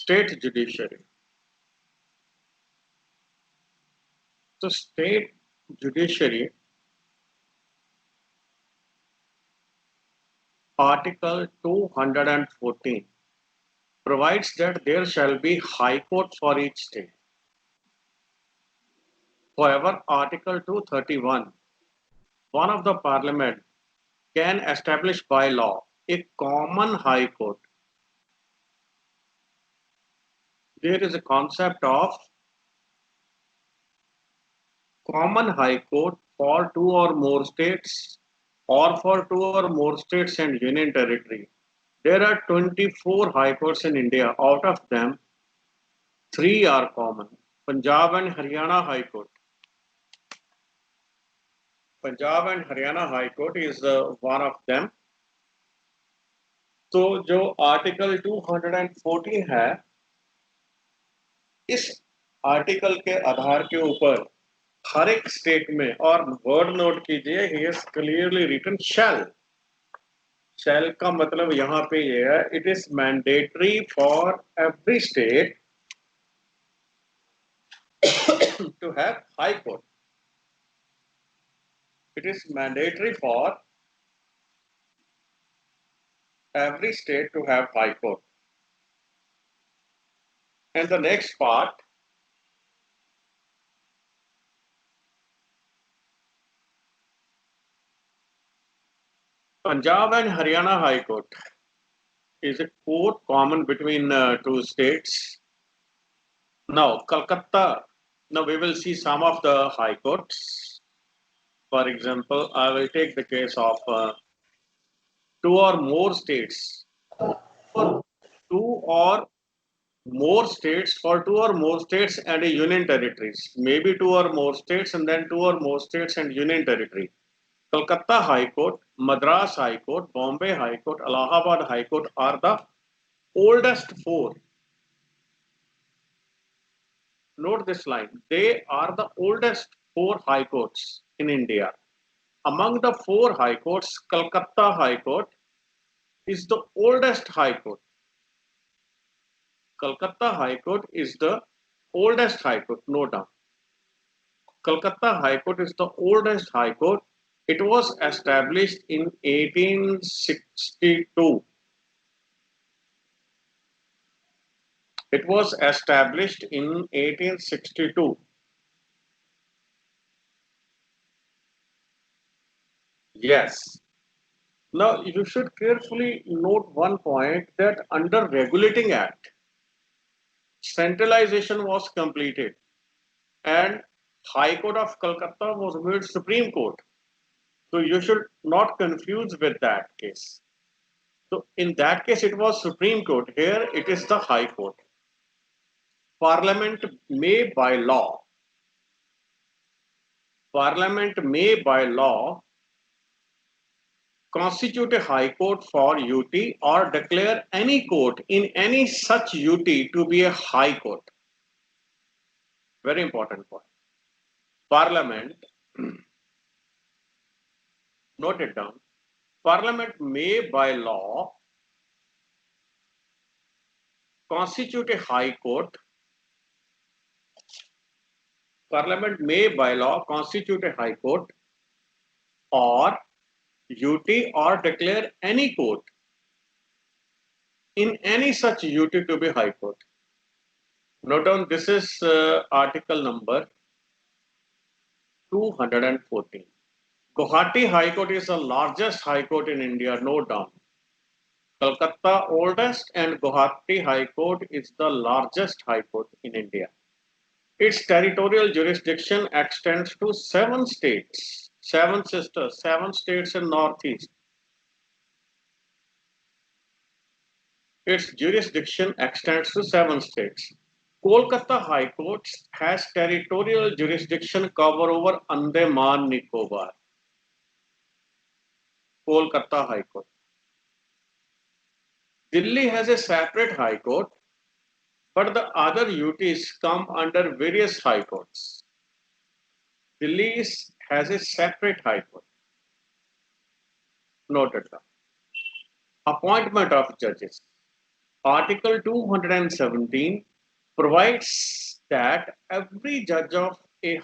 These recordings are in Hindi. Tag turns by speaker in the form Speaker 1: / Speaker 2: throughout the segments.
Speaker 1: State judiciary. So state judiciary, Article 214 provides that there shall be high court for each state. However, Article 231, one of the parliament can establish by law a common high court. There is a concept of common high court for two or more states or for two or more states and union territory. There are 24 high courts in India. Out of them, 3 are common. Punjab and Haryana High Court. Punjab and Haryana High Court is one of them. तो जो आर्टिकल 214 है, इस आर्टिकल के आधार के ऊपर हर एक स्टेट में, और वर्ड नोट कीजिए, ही इज क्लियरली रिटन शैल. शैल का मतलब यहाँ पे ये है, it is mandatory for every state to have high court. It is mandatory for every state to have high court. And the next part, Punjab and Haryana High Court is a court common between two states. Now, Calcutta, now we will see some of the high courts. For example, I will take the case of two or more states. For two or more states, for two or more states and a union territories. Maybe two or more states and then two or more states and union territory. Kolkata High Court, Madras High Court, Bombay High Court, Allahabad High Court are the oldest four. Note this line. They are the oldest four high courts in India. Among the four high courts, Calcutta High Court is the oldest high court. Calcutta High Court is the oldest high court, no doubt. Calcutta High Court is the oldest high court. It was established in 1862. It was established in 1862. Yes. Now you should carefully note one point, that under Regulating Act, centralization was completed and High Court of Calcutta was made Supreme Court. So you should not confuse with that case. So in that case it was Supreme Court. Here it is the High Court. Parliament may by law constitute a high court for UT or declare any court in any such UT to be a high court. Very important point. Parliament, note it down. Parliament may by law constitute a high court. Parliament may by law constitute a high court or UT or declare any court in any such UT to be high court. Note down, this is article number 214. Guwahati High Court is the largest high court in India, no doubt. Kolkata oldest and Guwahati High Court is the largest high court in India. Its territorial jurisdiction extends to 7 states, 7 sisters, 7 states in Northeast. Its jurisdiction extends to 7 states. Kolkata High Court has territorial jurisdiction cover over Andaman Nicobar. Kolkata High Court. Delhi has a separate High Court, but the other UTs come under various High Courts. Delhi has a separate High Court. Noted down. Appointment of judges. Article 217 provides that every judge of a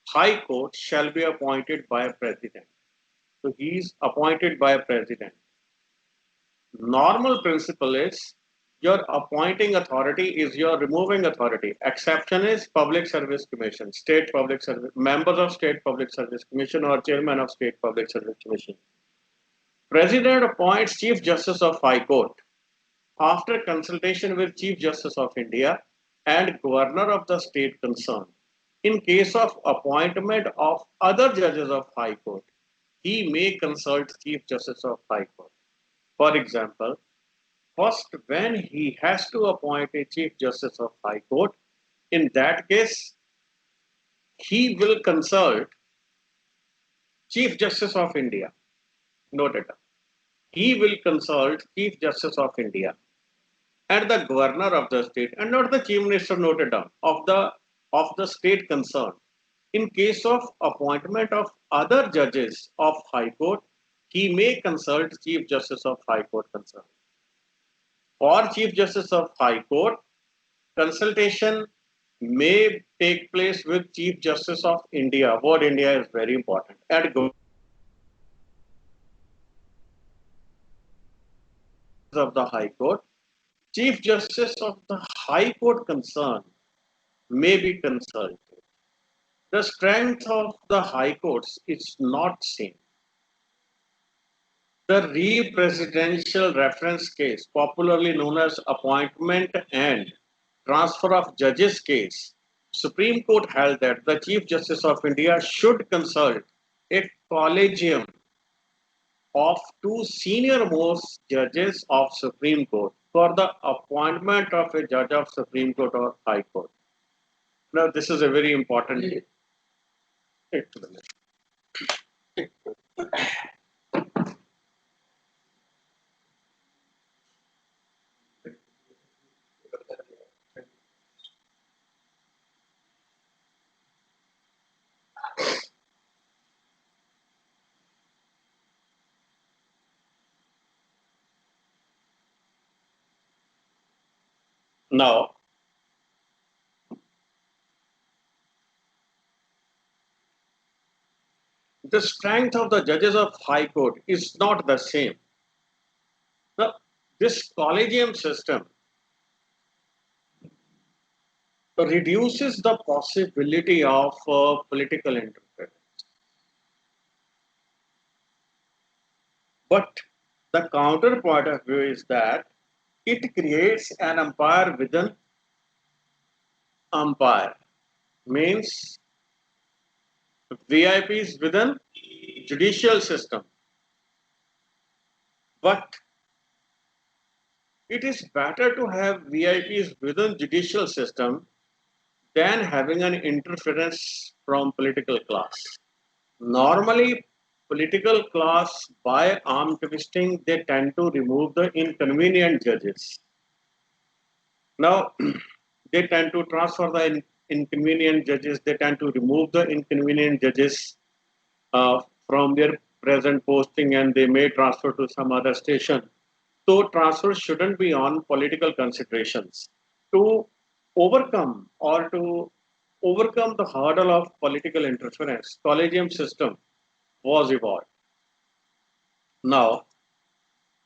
Speaker 1: high court shall be appointed by a president. So he is appointed by a president. Normal principle is your appointing authority is your removing authority. Exception is Public Service Commission, State Public Service, members of State Public Service Commission or chairman of State Public Service Commission. President appoints Chief Justice of High Court after consultation with Chief Justice of India and Governor of the state concerned. In case of appointment of other judges of High Court, he may consult Chief Justice of High Court. For example, first, when he has to appoint a Chief Justice of High Court, in that case, he will consult Chief Justice of India. Note it down. He will consult Chief Justice of India and the Governor of the state, and not the Chief Minister, noted down, of the state concerned. In case of appointment of other judges of High Court, he may consult Chief Justice of High Court concerned. For Chief Justice of High Court, consultation may take place with Chief Justice of India. Word India is very important. And of the High Court, Chief Justice of the High Court concerned may be consulted. The strength of the High Courts is not same. The re-presidential reference case, popularly known as appointment and transfer of judges case, Supreme Court held that the Chief Justice of India should consult a collegium of two senior-most judges of Supreme Court for the appointment of a judge of Supreme Court or High Court. Now, this is a very important. Now, the strength of the judges of High Court is not the same. Now, this collegium system reduces the possibility of political interference. But the counterpoint of view is that it creates an umpire within umpire, means VIPs within judicial system. But it is better to have VIPs within judicial system than having an interference from political class. Normally, political class, by arm twisting, they tend to remove the inconvenient judges. Now, they tend to transfer the inconvenient judges, they tend to remove the inconvenient judges from their present posting, and they may transfer to some other station. So transfer shouldn't be on political considerations. To overcome the hurdle of political interference, collegium system was evolved. Now,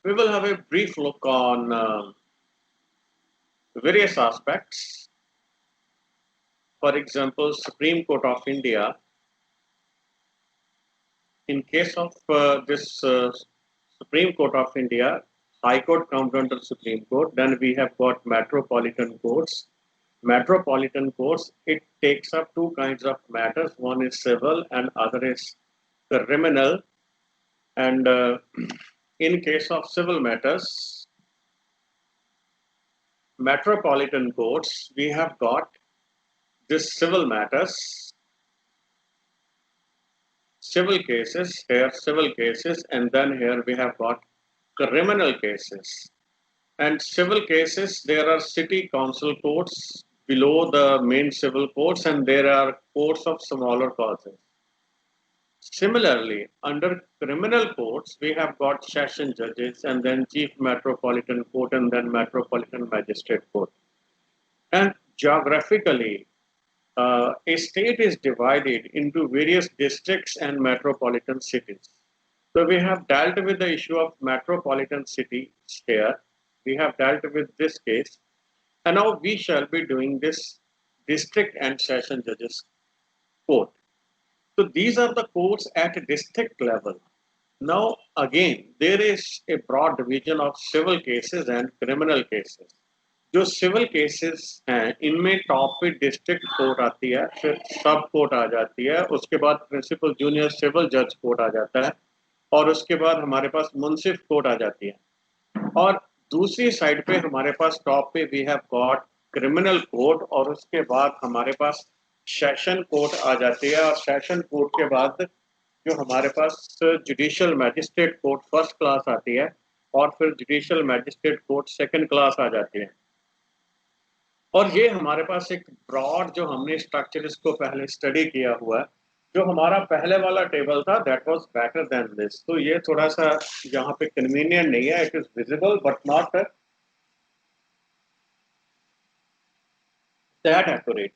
Speaker 1: we will have a brief look on various aspects. For example, Supreme Court of India. In case of this Supreme Court of India, High Court comes under Supreme Court. Then we have got metropolitan courts. Metropolitan courts, it takes up two kinds of matters. One is civil and other is criminal. And in case of civil matters, metropolitan courts, we have got this civil matters, civil cases, and then here we have got criminal cases. And civil cases, there are city council courts below the main civil courts, and there are courts of smaller causes. Similarly, under criminal courts, we have got session judges and then chief metropolitan court and then metropolitan magistrate court. And geographically, a state is divided into various districts and metropolitan cities. So we have dealt with the issue of metropolitan cities here. We have dealt with this case. And now we shall be doing this district and session judges court. So these are the courts at district level. Now again, there is a broad division of civil cases and criminal cases. जो सिविल केसेस हैं इनमें टॉप पे डिस्ट्रिक्ट कोर्ट आती है, फिर सब कोर्ट आ जाती है, उसके बाद प्रिंसिपल जूनियर सिविल जज कोर्ट आ जाता है और उसके बाद हमारे पास मुंसिफ कोर्ट आ जाती है और दूसरी साइड पे हमारे पास टॉप पे we have got criminal court और उसके बाद हमारे पास सेशन कोर्ट आ जाती है और सेशन कोर्ट के बाद जो हमारे पास judicial magistrate court first class आती है और फिर judicial magistrate court second class आ जाती है। और ये हमारे पास एक ब्रॉड जो हमने स्ट्रक्चर इसको पहले स्टडी किया हुआ है, जो हमारा पहले वाला टेबल था that was better than this. तो ये थोड़ा सा यहाँ पे कन्वीनियंट नहीं है, it is visible but not that accurate.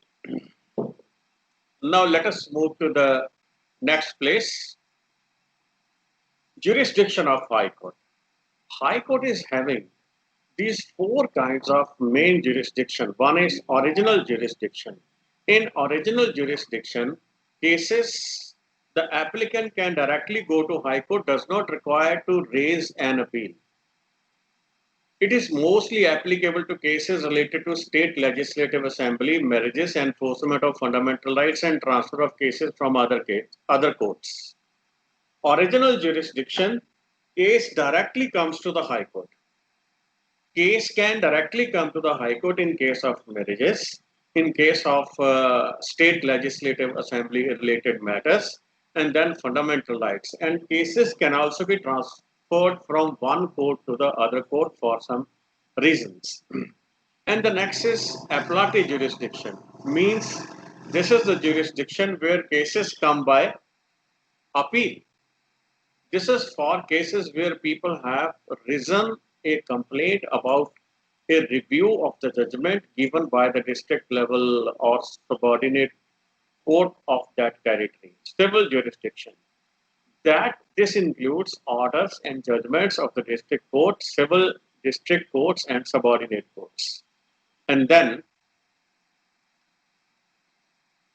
Speaker 1: Now let us move to the next place, jurisdiction of High Court. High Court is having these four kinds of main jurisdiction. One is original jurisdiction. In original jurisdiction, cases the applicant can directly go to High Court, does not require to raise an appeal. It is mostly applicable to cases related to state legislative assembly, marriages, enforcement of fundamental rights, and transfer of cases from other courts. Original jurisdiction, case directly comes to the High Court. Case can directly come to the High Court in case of marriages, in case of state legislative assembly related matters, and then fundamental rights. And cases can also be transferred from one court to the other court for some reasons. And the next is appellate jurisdiction, means this is the jurisdiction where cases come by appeal. This is for cases where people have risen a complaint about a review of the judgment given by the district level or subordinate court of that territory, civil jurisdiction. That this includes orders and judgments of the district court, civil district courts, and subordinate courts. And then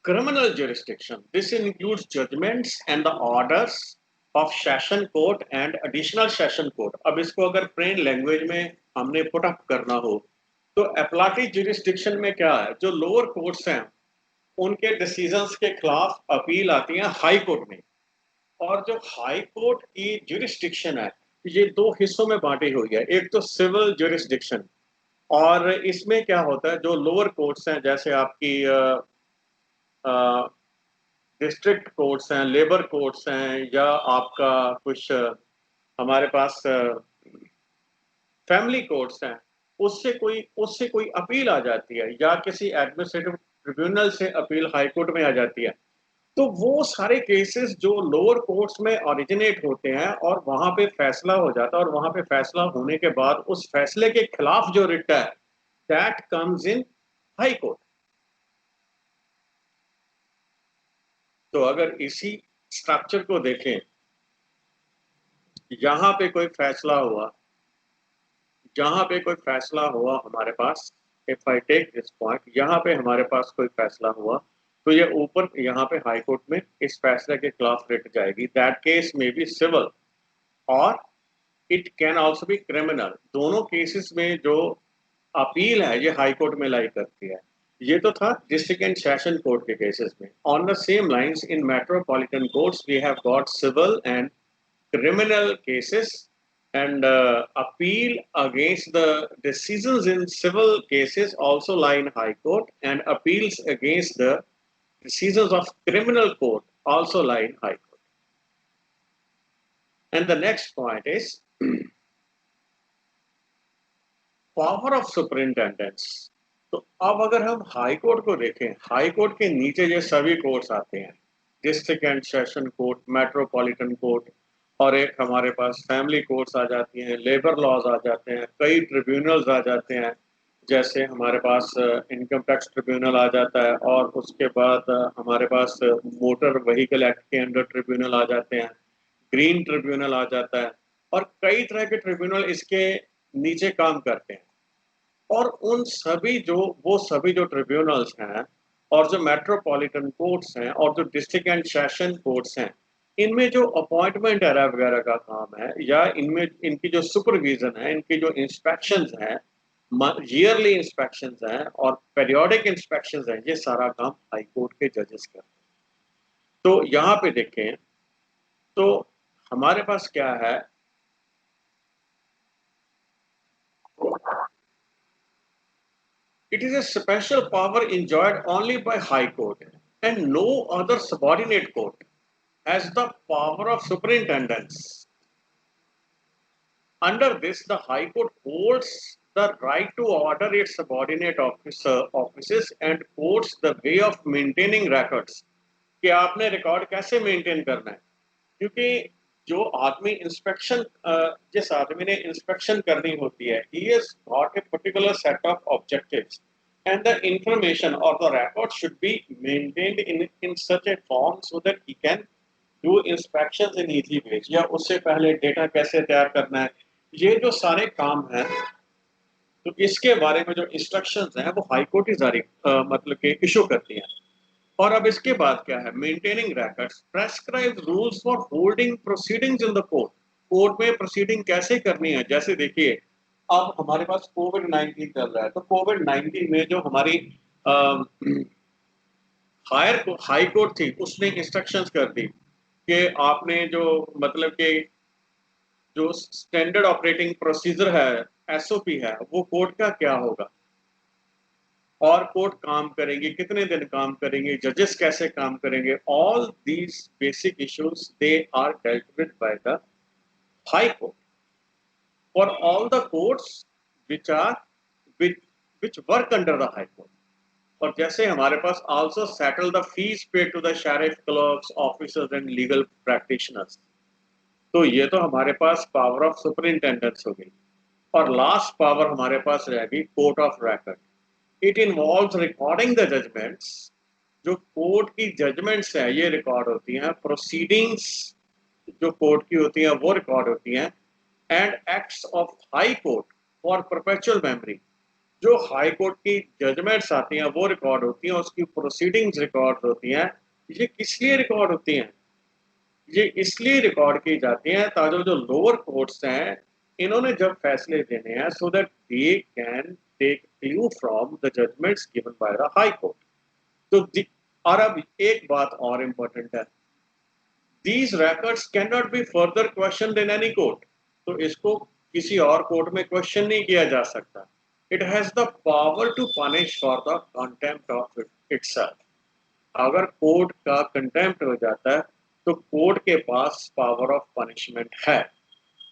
Speaker 1: criminal jurisdiction. This includes judgments and the orders of session court and additional session court. अब इसको अगर प्लेन लैंग्वेज में हमने पुट अप करना हो तो एपलाटी जुरिस्डिक्शन में क्या है, जो लोअर कोर्ट्स हैं उनके डिसीजंस के खिलाफ अपील आती है हाई कोर्ट में, और जो हाई कोर्ट की जुरिस्डिक्शन है ये दो हिस्सों में बांटी हुई है। एक तो सिविल जुरिस्डिक्शन, और इसमें क्या होता है जो लोअर कोर्ट्स हैं जैसे आपकी डिस्ट्रिक्ट कोर्ट्स हैं, लेबर कोर्ट्स हैं, या आपका कुछ हमारे पास फैमिली कोर्ट्स हैं, उससे कोई अपील आ जाती है या किसी एडमिनिस्ट्रेटिव ट्रिब्यूनल से अपील हाई कोर्ट में आ जाती है, तो वो सारे केसेस जो लोअर कोर्ट्स में ओरिजिनेट होते हैं और वहां पे फैसला हो जाता है और वहां पे फैसला होने के बाद उस फैसले के खिलाफ जो रिट है that comes in high court. तो अगर इसी स्ट्रक्चर को देखें, यहां पे कोई फैसला हुआ, जहां पे कोई फैसला हुआ हमारे पास, if I take this point, यहाँ पे हमारे पास कोई फैसला हुआ तो ये ऊपर यहाँ पे हाई कोर्ट में इस फैसले के खिलाफ रिट जाएगी। दैट केस में बी सिविल और it can also be criminal. दोनों केसेस में जो अपील है ये हाई कोर्ट में लाई करती है। ये तो था डिस्ट्रिक्ट एंड सेशन कोर्ट के केसेस में। On the same lines in metropolitan courts we have got civil and criminal cases, and appeal against the decisions in civil cases also lie in high court, and appeals against the decisions of criminal court also lie in high court. And the next point is power of superintendence. तो अब अगर हम हाई कोर्ट को देखें, हाई कोर्ट के नीचे ये सभी कोर्ट्स आते हैं, district and session court, metropolitan court, और एक हमारे पास फैमिली कोर्ट्स आ जाती हैं, लेबर लॉज आ जाते हैं, कई ट्रिब्यूनल्स आ जाते हैं, जैसे हमारे पास इनकम टैक्स ट्रिब्यूनल आ जाता है, और उसके बाद हमारे पास मोटर व्हीकल एक्ट के अंडर ट्रिब्यूनल आ जाते हैं, ग्रीन ट्रिब्यूनल आ जाता है, और कई तरह के ट्रिब्यूनल इसके नीचे काम करते हैं। और उन सभी जो वो सभी जो ट्रिब्यूनल्स हैं और जो मेट्रोपॉलिटन कोर्ट्स हैं और जो डिस्ट्रिक्ट एंड सेशन कोर्ट्स हैं, इनमें जो अपॉइंटमेंट एरा वगैरह का काम है, या इनमें इनकी जो सुपरविजन है, इनकी जो इंस्पेक्शंस हैं, ईयरली इंस्पेक्शंस हैं और पेरियोडिक इंस्पेक्शंस हैं, ये सारा काम हाई कोर्ट के जजेस करते हैं। तो यहाँ पे देखें तो हमारे पास क्या है, it is a special power enjoyed only by High Court, and no other subordinate court has the power of superintendence. Under this, the High Court holds the right to order its subordinate offices and courts the way of maintaining records. कि आपने रिकॉर्ड कैसे मेंटेन करना है, क्योंकि जो आदमी इंस्पेक्शन जिस आदमी ने इंस्पेक्शन करनी होती है, he has got a particular set of objectives and the information or the record should be maintained in such a form so that he can do inspections in easy ways, या उससे पहले डेटा कैसे तैयार करना है, ये जो सारे काम हैं, तो इसके बारे में जो इंस्ट्रक्शंस हैं वो हाई कोर्ट ही जारी मतलब कि इशू करती हैं। और अब इसके बाद क्या है, maintaining rackets prescribe rules for holding proceedings in the court. Court में प्रोसीडिंग कैसे करनी है, जैसे देखिए अब हमारे पास कोविड-19 चल रहा है, तो कोविड-19 में जो हमारी हाई कोर्ट थी उसने इंस्ट्रक्शंस कर दी कि आपने जो मतलब कि जो स्टैंडर्ड ऑपरेटिंग प्रोसीजर है, एसओपी है, वो कोर्ट का क्या होगा, और कोर्ट काम करेंगे, कितने दिन काम करेंगे, जजेस कैसे काम करेंगे, all these basic issues they are dealt with by the high court for all the courts which are which work under the high court. और जैसे हमारे पास also settle the fees paid to the sheriff, clerks, officers and legal practitioners. तो ये तो हमारे पास पावर ऑफ सुपरिंटेंडेंस हो गई, और लास्ट पावर हमारे पास रहेगी court of record. It involves recording the judgments. जो कोर्ट की जजमेंट्स है ये रिकॉर्ड होती हैं, प्रोसीडिंग्स जो कोर्ट की होती हैं वो रिकॉर्ड होती हैं, and acts of high court for perpetual memory. जो हाई कोर्ट की जजमेंट्स आती हैं वो रिकॉर्ड होती हैं, उसकी प्रोसीडिंग्स रिकॉर्ड होती हैं। ये किस लिए रिकॉर्ड होती हैं, ये इसलिए रिकॉर्ड की जाती हैं ताकि जो लोअर कोर्ट्स हैं इन्होंने जब फैसले देने हैं, so that they can take clue from the judgments given by the high court. तो और अब एक बात और इम्पोर्टेंट है, these records cannot be further questioned in any court। तो इसको किसी और कोर्ट में क्वेश्चन नहीं किया जा सकता। It has the power to punish for the contempt of itself. अगर कोर्ट का कंटेम्प्ट हो जाता है तो कोर्ट के पास पावर ऑफ पनिशमेंट है।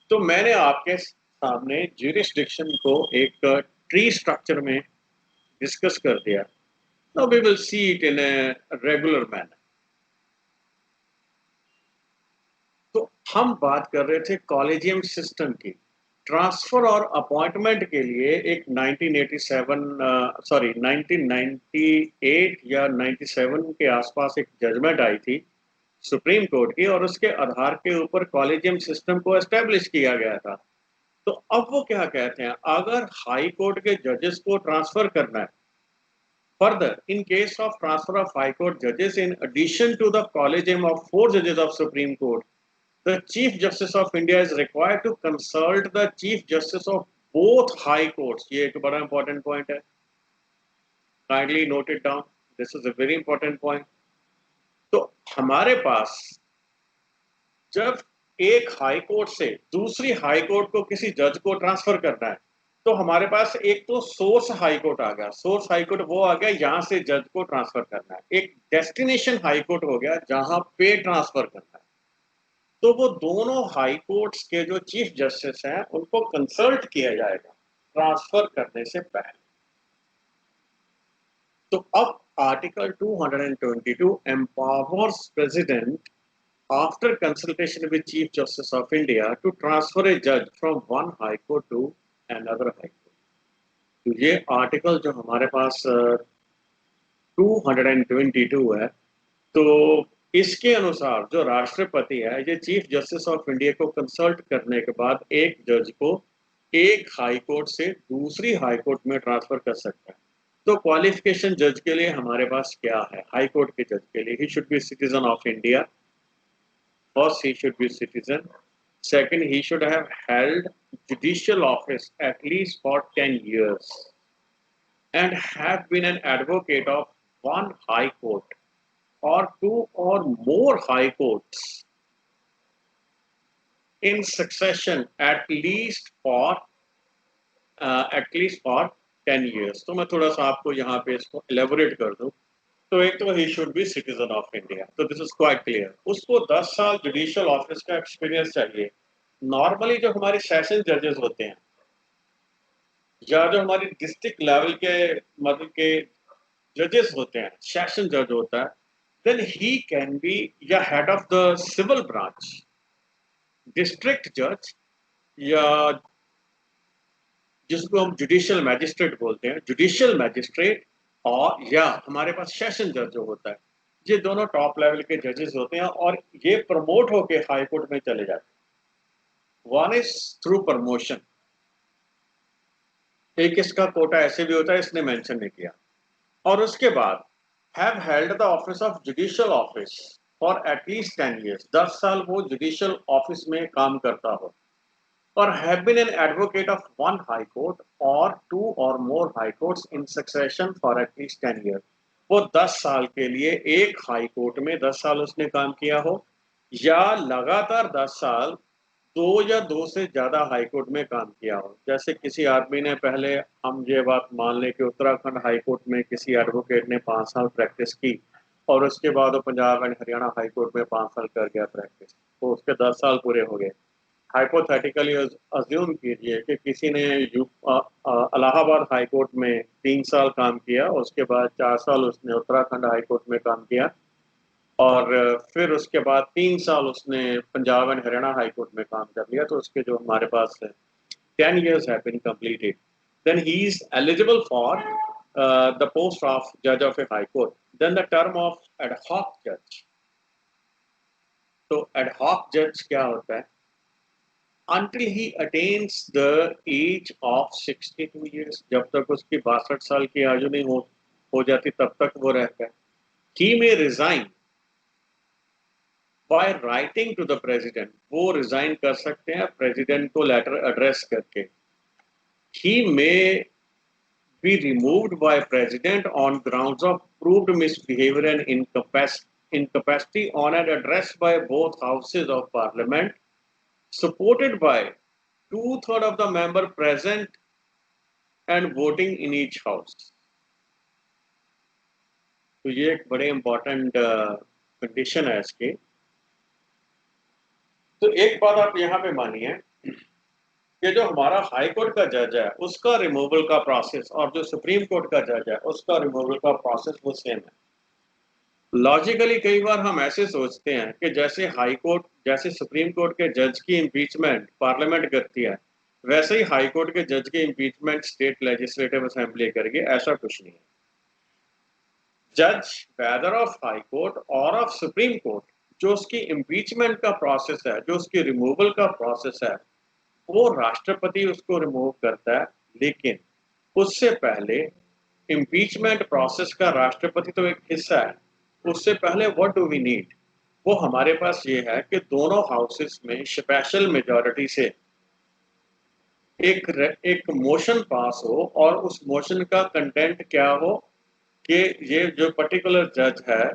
Speaker 1: तो मैंने आपके सामने ज्यूरिसडिक्शन को एक ट्री स्ट्रक्चर में डिस्कस कर दिया। Now we will see it in a regular manner. तो हम बात कर रहे थे कॉलेजियम सिस्टम की। ट्रांसफर और अपॉइंटमेंट के लिए एक 1998 या 97 के आसपास एक जजमेंट आई थी सुप्रीम कोर्ट की, और उसके आधार के ऊपर कॉलेजियम सिस्टम को एस्टेब्लिश किया गया था। तो अब वो क्या कहते हैं, अगर हाई कोर्ट के जजेस को ट्रांसफर करना है, further in case of transfer of high court जजेस, in addition to the collegium of 4 जजेस of supreme court, the Chief Justice of India is required to consult the Chief Justice of both high courts। ये एक बड़ा important point है, kindly note it down, this is a very important point। तो हमारे पास जब एक हाई कोर्ट से दूसरी हाई कोर्ट को किसी जज को ट्रांसफर करना है, तो हमारे पास एक तो सोर्स हाई कोर्ट आ गया, सोर्स हाई कोर्ट वो आ गया यहां से जज को ट्रांसफर करना है। एक डेस्टिनेशन हाई कोर्ट हो गया जहां पे ट्रांसफर करना है। तो वो दोनों हाई कोर्ट्स के जो चीफ जस्टिस हैं उनको कंसल्ट किया जाएगा ट्रांसफर करने से पहले। तो अब Article 222 empowers President after consultation with Chief Justice of India to transfer a judge from one high court to another high court. तो ये आर्टिकल जो हमारे पास 222 है, तो इसके अनुसार जो राष्ट्रपति है ये चीफ जस्टिस ऑफ इंडिया को कंसल्ट करने के बाद एक जज को एक हाई कोर्ट से दूसरी हाई कोर्ट में ट्रांसफर कर सकता है। तो क्वालिफिकेशन जज के लिए हमारे पास क्या है? हाई कोर्ट के जज के लिए he should be citizen of India. First, he should be citizen. Second, he should have held judicial office at least for 10 years and have been an advocate of one high court or two or more high courts in succession at least for 10 years. तो मैं थोड़ा सा आपको यहाँ पे इसको elaborate कर दूँ। तो एक तो he should be citizen of India, तो this is quite clear. उसको 10 साल जुडिशियल ऑफिस का एक्सपीरियंस चाहिए। नॉर्मली जो हमारे सेशन जजेस होते हैं या जो हमारी डिस्ट्रिक्ट लेवल के मतलब के जजेस होते हैं, सेशन जज होता है, देन ही कैन बी या head of the civil branch, district जज या जिसको हम जुडिशियल मैजिस्ट्रेट बोलते हैं, जुडिशियल मैजिस्ट्रेट, और या हमारे पास सेशन जज जो होता है, ये दोनों टॉप लेवल के जजेस होते हैं और ये प्रमोट होके हाई कोर्ट में चले जाते हैं। वन इज थ्रू प्रमोशन, एक इसका कोटा ऐसे भी होता है, इसने मेंशन नहीं किया। और उसके बाद have held the office of judicial office for at least 10 years, 10 साल वो जुडिशियल ऑफिस में काम करता हो, और have been an advocate of one high court or two or more high courts in succession for at least 10 years. वो 10 साल के लिए एक हाई कोर्ट में 10 साल उसने काम किया हो, या लगातार 10 साल दो या दो से ज्यादा हाई कोर्ट में काम किया हो। जैसे किसी आदमी ने पहले, हम ये बात मान लें कि उत्तराखंड हाई कोर्ट में किसी एडवोकेट ने 5 साल प्रैक्टिस की और उसके बाद वो Punjab and Haryana high court में 5 साल कर गया प्रैक्टिस, तो उसके 10 साल पूरे हो गए। हाइपोथेटिकली अज्यूम कीजिए कि किसी ने इलाहाबाद हाई कोर्ट में 3 साल काम किया, उसके बाद 4 साल उसने उत्तराखंड हाई कोर्ट में काम किया, और फिर उसके बाद 3 साल उसने Punjab and Haryana high court में काम कर लिया, तो उसके जो हमारे पास 10 years have been completed, then he is eligible for the post of judge of a high court. Then the term of ad hoc judge, तो ad hoc judge क्या होता है? Until he attains the age of 62 years, जब तक उसकी 62 साल की आयु नहीं हो जाती तब तक वो रहता है। He may resign by writing to the president, वो रिजाइन कर सकते हैं प्रेसिडेंट को लेटर एड्रेस करके। He may be removed by president on grounds of proved misbehavior and incapacity on an address by both houses of parliament, supported by 2/3 of the member present and voting in each house. तो ये एक बड़े इंपॉर्टेंट कंडीशन है इसकी। तो एक बात आप यहाँ पे मानिए कि जो हमारा हाई कोर्ट का जज है उसका रिमूवल का प्रोसेस और जो सुप्रीम कोर्ट का जज है उसका रिमूवल का प्रोसेस वो सेम है। लॉजिकली कई बार हम ऐसे सोचते हैं कि जैसे हाई कोर्ट, जैसे सुप्रीम कोर्ट के जज की इम्पीचमेंट पार्लियामेंट करती है, वैसे ही हाई कोर्ट के जज की इम्पीचमेंट स्टेट लेजिस्लेटिव असेंबली करेगी, ऐसा कुछ नहीं है। जज वेदर ऑफ हाई कोर्ट और ऑफ सुप्रीम कोर्ट, जो उसकी इम्पीचमेंट का प्रोसेस है, जो उसकी रिमूवल का प्रोसेस है, वो राष्ट्रपति उसको रिमूव करता है। लेकिन उससे पहले इम्पीचमेंट प्रोसेस का राष्ट्रपति तो एक हिस्सा है, उससे पहले व्हाट डू वी नीड, वो हमारे पास ये है कि दोनों हाउसेस में स्पेशल मेजॉरिटी से एक मोशन पास हो, और उस मोशन का कंटेंट क्या हो कि ये जो पर्टिकुलर जज है,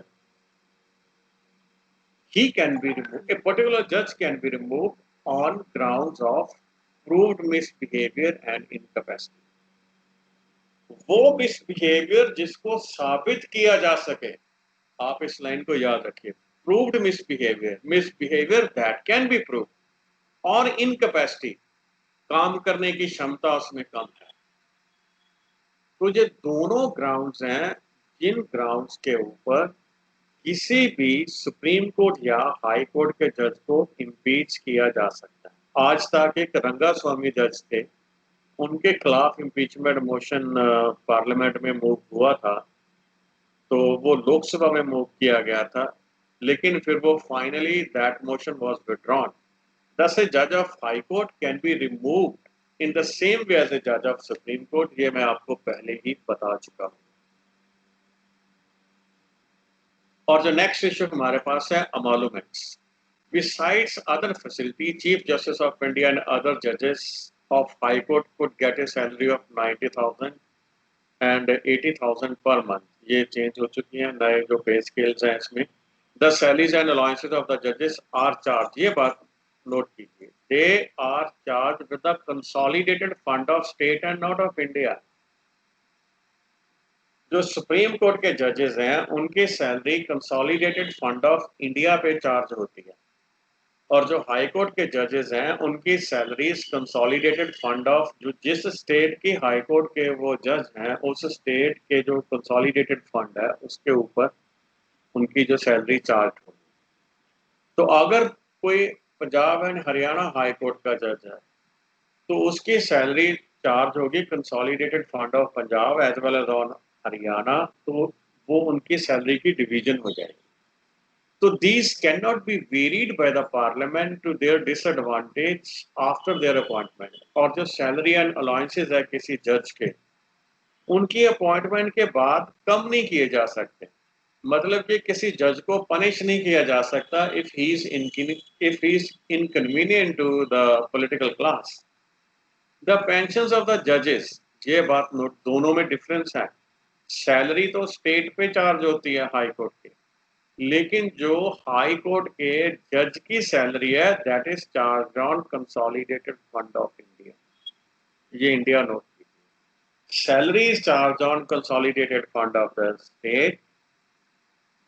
Speaker 1: he can be removed, a particular judge can be removed on grounds of proved misbehavior and incapacity. वो मिसबिहेवियर जिसको साबित किया जा सके, आप इस लाइन को याद रखिए, proved misbehaviour that can B prove, और इनकैपेसिटी, काम करने की क्षमता उसमें कम है। तो ये दोनों ग्राउंड्स हैं जिन ग्राउंड्स के ऊपर किसी भी सुप्रीम कोर्ट या हाई कोर्ट के जज को इम्पीच किया जा सकता है। आज तक एक रंगास्वामी जज थे, उनके खिलाफ इम्पीचमेंट मोशन पार्लियामेंट में मूव हुआ था, तो वो लोकसभा में मूव किया गया था, लेकिन फिर वो finally that motion was withdrawn. Thus, a judge of High Court can be removed in the same way as a judge of Supreme Court. ये मैं आपको पहले ही बता चुका हूँ। और जो नेक्स्ट इशू हमारे पास है emoluments. Besides other facility, Chief Justice of India and other judges of High Court could get a salary of 90,000 and 80,000 per month. ये चेंज हो चुकी हैं, नए जो पे स्केल्स हैं इसमें। The salaries and allowances of the judges are charged. ये बात नोट कीजिए, they are charged with the consolidated fund of state and not of India. जो सुप्रीम कोर्ट के जजेस हैं उनकी salary consolidated fund of India पे चार्ज होती है, और जो हाई कोर्ट के जजेस हैं उनकी सैलरीज कंसोलिडेटेड फंड ऑफ जो जिस स्टेट की हाई कोर्ट के वो जज हैं उस स्टेट के जो कंसोलिडेटेड फंड है उसके ऊपर उनकी जो सैलरी चार्ज होगी। तो अगर कोई Punjab and Haryana high court का जज है तो उसकी सैलरी चार्ज होगी consolidated fund of Punjab as well as on Haryana, तो वो उनकी सैलरी की डिवीजन हो जाएगी। तो these cannot be varied by the parliament to their disadvantage after their appointment। और जो सैलरी एंड अलाउंसेस है किसी जज के, उनकी अपॉइंटमेंट के बाद कम नहीं किए जा सकते। मतलब कि किसी जज को पनिश नहीं किया जा सकता if he is inconvenient to the political class. The pensions of the जजेस, ये बात नोट, दोनों में डिफरेंस है। सैलरी तो स्टेट पे चार्ज होती है हाई कोर्ट की, लेकिन जो हाई कोर्ट के जज की सैलरी है that is charge on consolidated fund of India. ये इंडिया नोट कीजिए, salary is charge on consolidated fund of the state,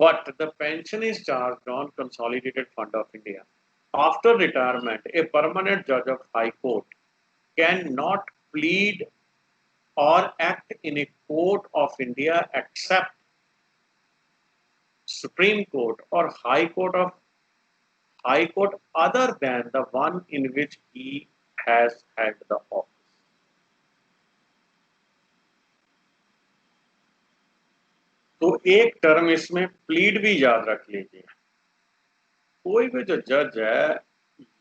Speaker 1: but the pension is charged on consolidated fund of India. After retirement, a permanent judge of High Court cannot plead or act in a court of India except Supreme Court or High Court other than the one in which he has held the office. तो एक टर्म इसमें प्लीड भी याद रख लीजिए, कोई भी जो जज है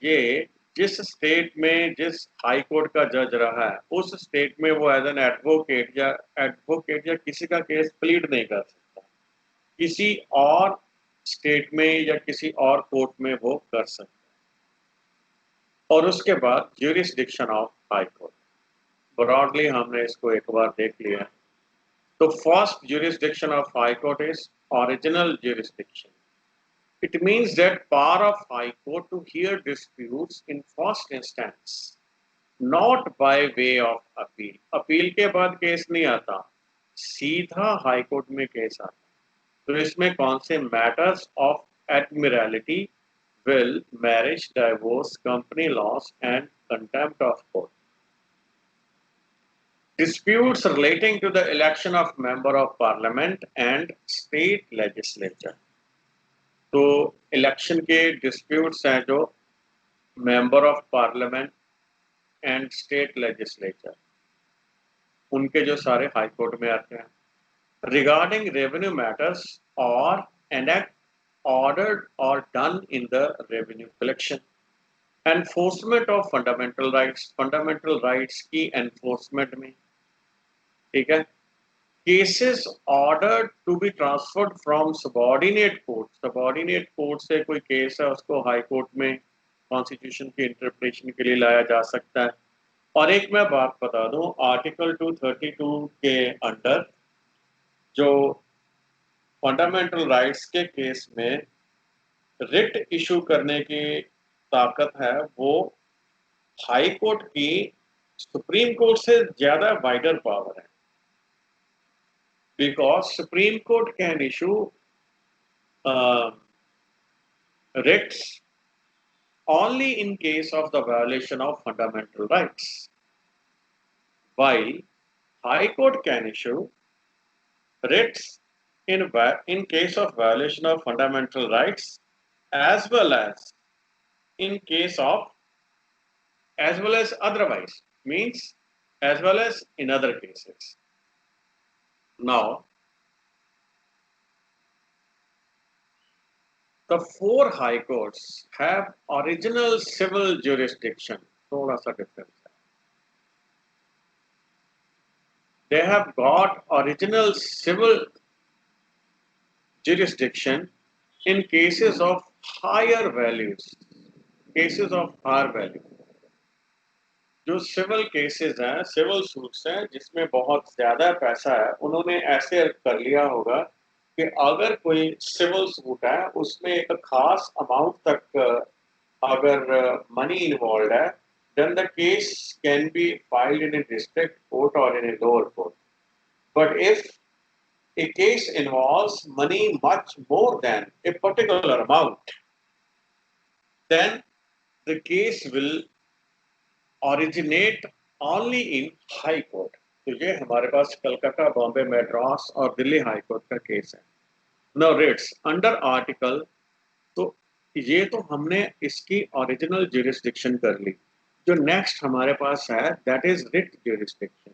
Speaker 1: ये जिस स्टेट में जिस हाई कोर्ट का जज रहा है उस स्टेट में वो एज एन एडवोकेट या किसी का केस प्लीड नहीं कर सकता, किसी और स्टेट में या किसी और कोर्ट में वो कर सकता है। और उसके बाद jurisdiction of high court, broadly हमने इसको एक बार देख लिया। तो first jurisdiction of high court is original jurisdiction. It means that power of High Court to hear disputes in first instance, not by way of appeal. Appeal के बाद केस नहीं आता, सीधा हाई कोर्ट में केस आता। तो इसमें कौन से matters of admiralty, will, marriage, divorce, company laws and contempt of court. Disputes relating to the election of member of parliament and state legislature। तो इलेक्शन के डिस्प्यूट्स हैं जो member of parliament and state legislature, उनके जो सारे हाई कोर्ट में आते हैं। रिगार्डिंग रेवेन्यू मैटर्स और एनेक्ट ऑर्डर्ड और done in the revenue collection. Enforcement of fundamental rights की एनफोर्समेंट में, ठीक है। Cases ordered to be transferred from subordinate court, subordinate court से कोई केस है उसको हाई कोर्ट में कॉन्स्टिट्यूशन की इंटरप्रिटेशन के लिए लाया जा सकता है। और एक मैं बात बता दूं, आर्टिकल 232 के अंडर जो फंडामेंटल राइट्स के केस में रिट इशू करने की ताकत है वो हाई कोर्ट की सुप्रीम कोर्ट से ज्यादा वाइडर पावर है, because Supreme Court can issue writs only in case of the violation of fundamental rights, while High Court can issue writs in case of violation of fundamental rights, as well as in case of, as well as otherwise, means as well as in other cases. Now, the four high courts have original civil jurisdiction. थोड़ा सा difference है. They have got original civil jurisdiction in cases of higher values, cases of higher value. जो सिविल केसेस हैं, सिविल सूट्स हैं जिसमें बहुत ज्यादा पैसा है, उन्होंने ऐसे कर लिया होगा कि अगर कोई सिविल सूट है उसमें एक खास अमाउंट तक अगर मनी इन्वॉल्व है, then the case can be filed in a district court or in a lower court. But if a case involves money much more than a particular amount, then the case will originate only in high court. तो ये हमारे पास कलकत्ता, बॉम्बे, मद्रास और दिल्ली हाई कोर्ट का केस है. Now writs under article, तो ये तो हमने इसकी ओरिजिनल ज्यूरिसडिक्शन कर ली. जो नेक्स्ट हमारे पास है दैट इज रिट ज्यूरिसडिक्शन.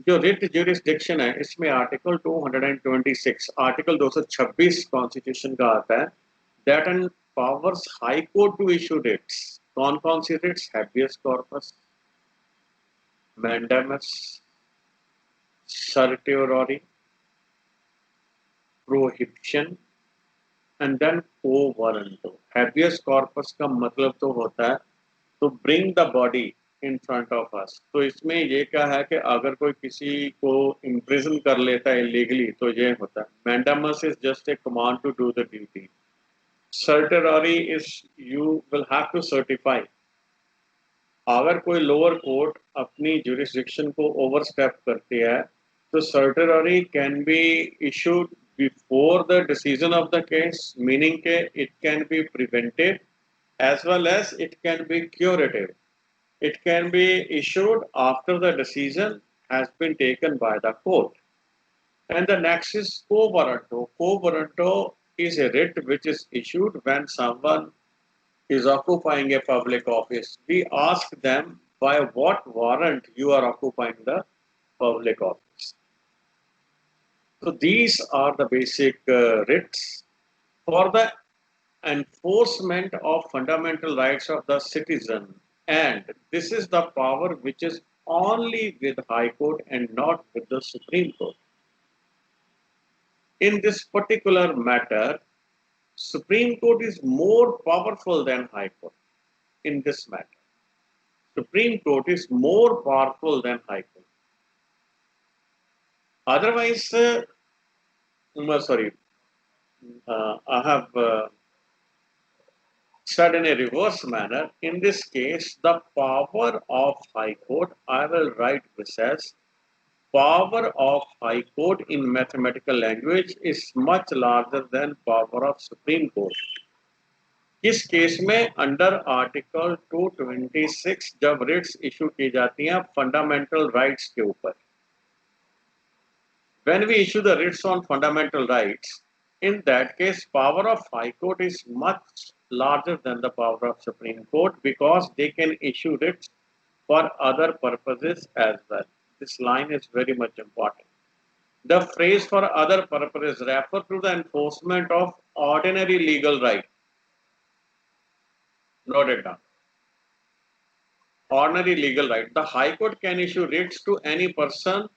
Speaker 1: जो रिट ज्यूरिसडिक्शन है इसमें आर्टिकल 226, आर्टिकल 226 कॉन्स्टिट्यूशन का आता है, that empowers high court to issue writs. कौन कौन सी writs? Habeas corpus, mandamus, certiorari, prohibition and then quo warranto. Habeas corpus का मतलब तो होता है to bring the body in front of us. तो इसमें ये क्या है कि अगर कोई किसी को इम्प्रिजन कर लेता है इलीगली तो ये होता है. Mandamus is just a command to do the duty. Certiorari is you will have to certify. अगर कोई लोअर कोर्ट अपनी जुरिस्डिक्शन को ओवरस्टेप करती है तो certiorari can be issued before the decision of the case, meaning के it can be preventive as well as it can be curative. It can be issued after the decision has been taken by the court. And the next is quo warranto. Quo warranto is a writ which is issued when someone is occupying a public office. We ask them by what warrant you are occupying the public office. So these are the basic writs for the enforcement of fundamental rights of the citizen, and this is the power which is only with High Court and not with the Supreme Court. In this particular matter, Supreme Court is more powerful than High Court. In this matter, Supreme Court is more powerful than High Court. Otherwise, I have said in a reverse manner. In this case, the power of High Court, I will write this as power of High Court in mathematical language is much larger than power of Supreme Court. इस केस में अंडर आर्टिकल 226 जब रिट्स इशू की जाती हैं फंडामेंटल राइट्स के ऊपर, when we issue the writs on fundamental rights, in that case power of High Court is much larger than the power of Supreme Court because they can issue writs for other purposes as well. This line is very much important. The phrase for other purposes refer to the enforcement of ordinary legal right. Note it down. Ordinary legal right. The High Court can issue writs to any person,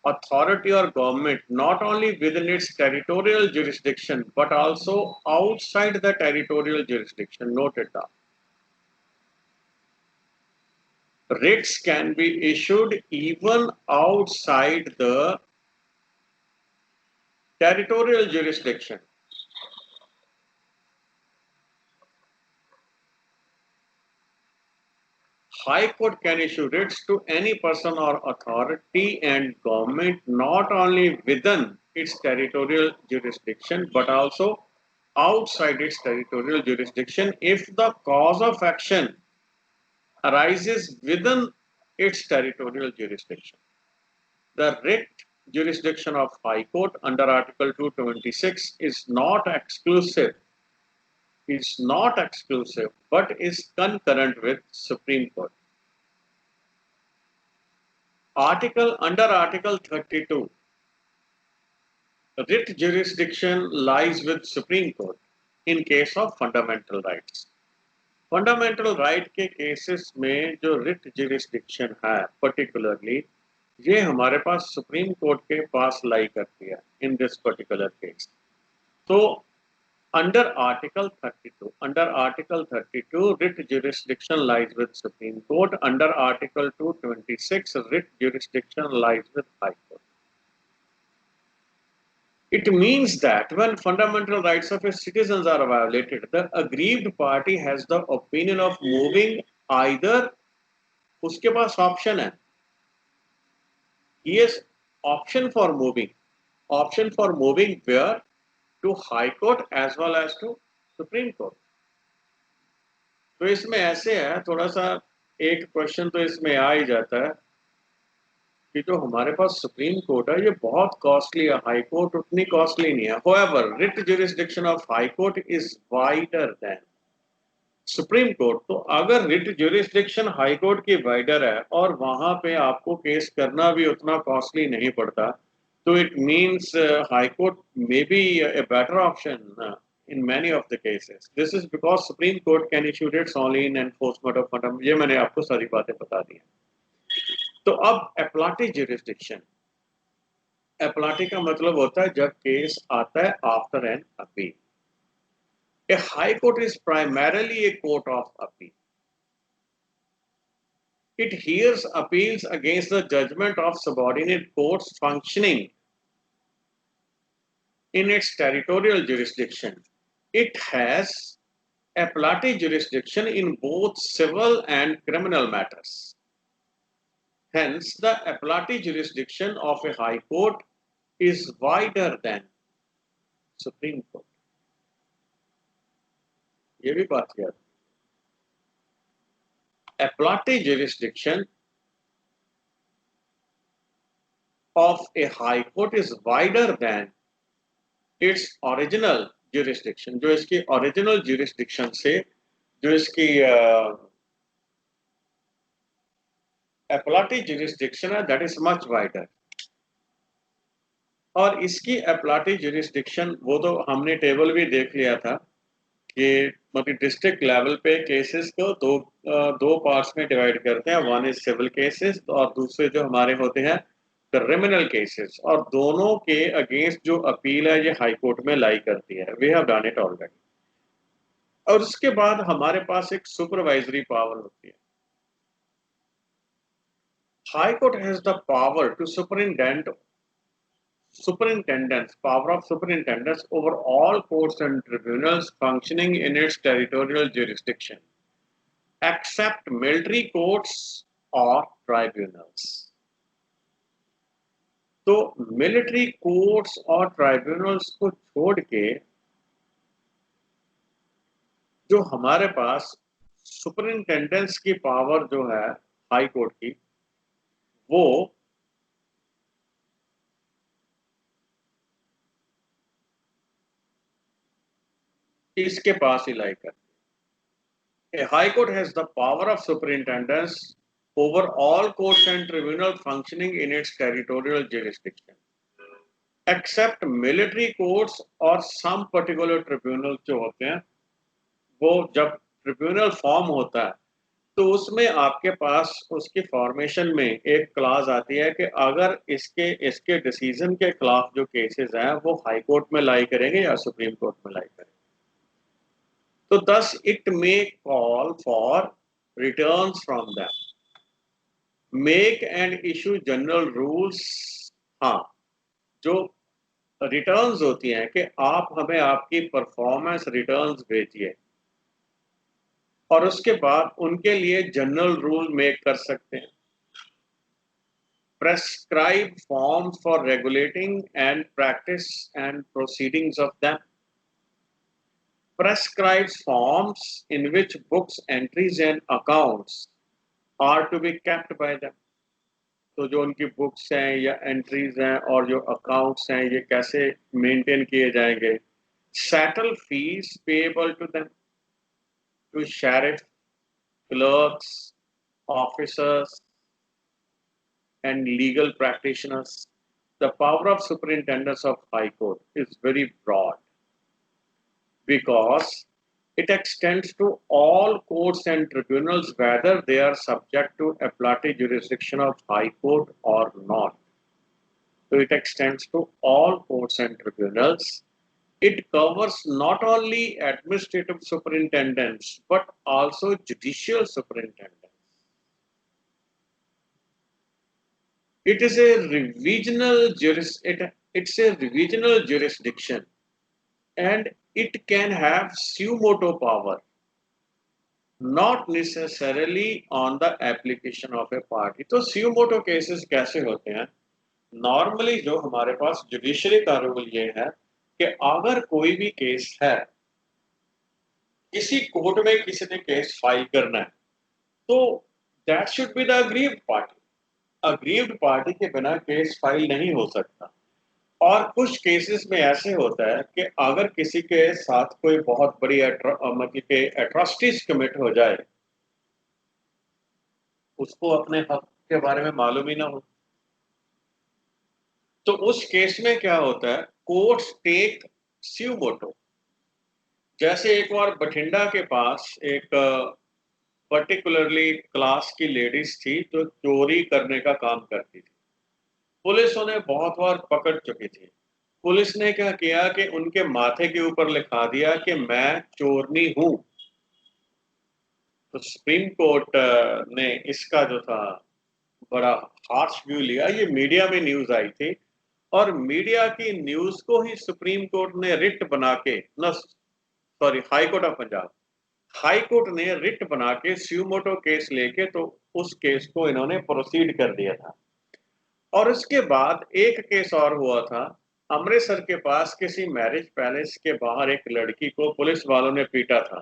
Speaker 1: authority or government not only within its territorial jurisdiction but also outside the territorial jurisdiction. Note it down. Writs can be issued even outside the territorial jurisdiction. High Court can issue writs to any person or authority and government not only within its territorial jurisdiction but also outside its territorial jurisdiction if the cause of action arises within its territorial jurisdiction. The writ jurisdiction of High Court under Article 226 is not exclusive, but is concurrent with Supreme Court. Under Article 32, writ jurisdiction lies with Supreme Court in case of fundamental rights. Fundamental right के केसेस में जो रिट जुरिस्डिक्शन है पर्टिकुलरली ये हमारे पास सुप्रीम कोर्ट के पास लाई करती है इन दिस पर्टिकुलर केस. तो under article 32 writ jurisdiction lies with Supreme Court. Under Article 226 writ jurisdiction lies with High Court. It means that when fundamental rights of its citizens are violated, the aggrieved party has the opinion of moving either, उसके पास option है, he has option for moving where? To High Court as well as to Supreme Court. तो इसमें ऐसे है, थोड़ा सा एक क्वेश्चन तो इसमें आ ही जाता है कि जो हमारे पास सुप्रीम कोर्ट है ये बहुत कॉस्टली है, हाई कोर्ट उतनी कॉस्टली नहीं है. However, writ jurisdiction of High Court is wider than supreme court. तो अगर रिट jurisdiction हाई कोर्ट की वाइडर है और वहां पे आपको केस करना भी उतना कॉस्टली नहीं पड़ता, तो it means high court may be a better option in many of the cases. This is because Supreme Court can issue writs only in enforcement of fundamental. ये मैंने आपको सारी बातें बता दी हैं. तो अब एप्लाटी jurisdiction, एप्लाटी का मतलब होता है जब केस आता है after an appeal. A high court is primarily a court of appeal. It hears appeals against the judgment of subordinate courts functioning in its territorial jurisdiction. It has appellate jurisdiction in both civil and criminal matters. Hence, the appellate jurisdiction of a high court is wider than Supreme Court. ये भी बात याद. Appellate jurisdiction of a high court is wider than its original jurisdiction. जो इसकी original jurisdiction से जो इसकी appellate jurisdiction है, that is much wider. और इसकी appellate jurisdiction वो तो हमने टेबल भी देख लिया था कि मतलब डिस्ट्रिक्ट लेवल पे केसेस को दो पार्ट्स में डिवाइड करते हैं. वन इज सिविल केसेस और दूसरे जो हमारे होते हैं क्रिमिनल केसेस, और दोनों के अगेंस्ट जो अपील है ये हाई कोर्ट में लाई करती है. We have done it already. और उसके बाद हमारे पास एक सुपरवाइजरी पावर होती है. High court has the power to power of superintendence over all courts and tribunals functioning in its territorial jurisdiction, except military courts or tribunals. तो मिलिट्री कोर्ट्स और ट्राइब्यूनल्स को छोड़ के जो हमारे पास सुपरिंटेंडेंस की पावर जो है हाई कोर्ट की, वो इसके पास ही लाई करती है. A high court has the power of superintendence over all courts and tribunals functioning in its territorial jurisdiction, except military courts और some particular tribunals जो होते हैं, वो जब ट्रिब्यूनल फॉर्म होता है तो उसमें आपके पास उसकी फॉर्मेशन में एक क्लास आती है कि अगर इसके डिसीजन के खिलाफ जो केसेस हैं वो हाई कोर्ट में लाई करेंगे या सुप्रीम कोर्ट में लाई करेंगे. तो thus it may call for returns from them, make and issue general rules. हाँ, जो रिटर्न्स होती हैं कि आप हमें आपकी परफॉर्मेंस रिटर्न्स भेजिए, और उसके बाद उनके लिए जनरल रूल मेक कर सकते हैं. Prescribe forms for regulating and practice and proceedings of them. Prescribes forms in which books, entries and accounts are to be kept by them. तो जो उनकी बुक्स हैं या एंट्रीज हैं और जो अकाउंट्स हैं ये कैसे मेंटेन किए जाएंगे. Settle fees payable to them, to sheriff, clerks, officers and legal practitioners. The power of superintendents of High Court is very broad because it extends to all courts and tribunals whether they are subject to appellate jurisdiction of High Court or not. So it extends to all courts and tribunals. It covers not only administrative superintendents but also judicial superintendents. It is a it's a revisional jurisdiction and it can have suo motu power, not necessarily on the application of a party. तो suo motu cases कैसे होते हैं? नॉर्मली जो हमारे पास जुडिशरी का रूल ये है कि अगर कोई भी केस है, किसी कोर्ट में किसी ने केस फाइल करना है, तो that should be the aggrieved party. Aggrieved party के बिना केस फाइल नहीं हो सकता. और कुछ केसेस में ऐसे होता है कि अगर किसी के साथ कोई बहुत बड़ी मतलब के एट्रोसिटीज कमिट हो जाए, उसको अपने हक के बारे में मालूम ही ना हो, तो उस केस में क्या होता है, कोर्ट्स टेक स्यू मोटो. जैसे एक बार बठिंडा के पास एक पर्टिकुलरली क्लास की लेडीज थी जो चोरी करने का काम करती थी. पुलिस उन्हें बहुत बार पकड़ चुकी थी. पुलिस ने क्या किया कि उनके माथे के ऊपर लिखा दिया कि मैं चोरनी हूं. तो सुप्रीम कोर्ट ने इसका जो था बड़ा हार्श व्यू लिया. ये मीडिया में न्यूज आई थी और मीडिया की न्यूज को ही सुप्रीम कोर्ट ने रिट बना के, न sorry, high court of Punjab, high court ने रिट बना के स्यूमोटो केस लेके तो उस केस को इन्होंने प्रोसीड कर दिया था. और उसके बाद एक केस और हुआ था अमृतसर के पास. किसी मैरिज पैलेस के बाहर एक लड़की को पुलिस वालों ने पीटा था.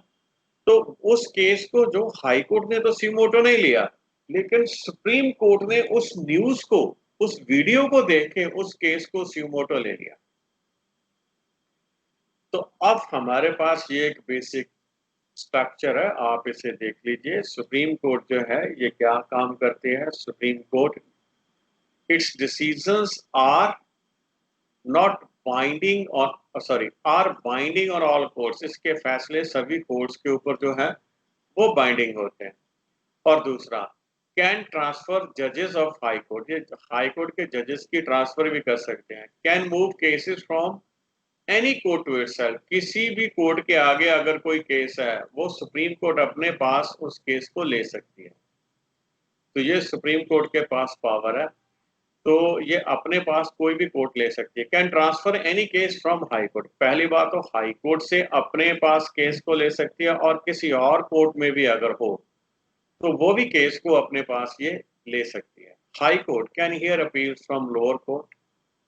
Speaker 1: तो उस केस को जो हाई कोर्ट ने तो स्यूमोटो नहीं लिया, लेकिन सुप्रीम कोर्ट ने उस न्यूज को, उस वीडियो को देख के उस केस को स्यूमोटो ले लिया. तो अब हमारे पास ये एक बेसिक स्ट्रक्चर है, आप इसे देख लीजिए. सुप्रीम कोर्ट जो है ये क्या काम करती है. Supreme court, its decisions are not binding on are binding on all courts. इसके फैसले सभी कोर्ट्स के ऊपर जो है वो बाइंडिंग होते हैं. और दूसरा, कैन ट्रांसफर जजेस ऑफ हाई कोर्ट, ये हाई कोर्ट के जजेस की ट्रांसफर भी कर सकते हैं. Can move cases from any court to itself, किसी भी कोर्ट के आगे अगर कोई केस है वो सुप्रीम कोर्ट अपने पास उस केस को ले सकती है. तो ये सुप्रीम कोर्ट के पास पावर है. तो ये अपने पास कोई भी कोर्ट ले सकती है. Can transfer any case from high court, पहली बात तो हाई कोर्ट से अपने पास केस को ले सकती है और किसी और कोर्ट में भी अगर हो तो वो भी केस को अपने पास ये ले सकती है. High court can hear appeals from lower court.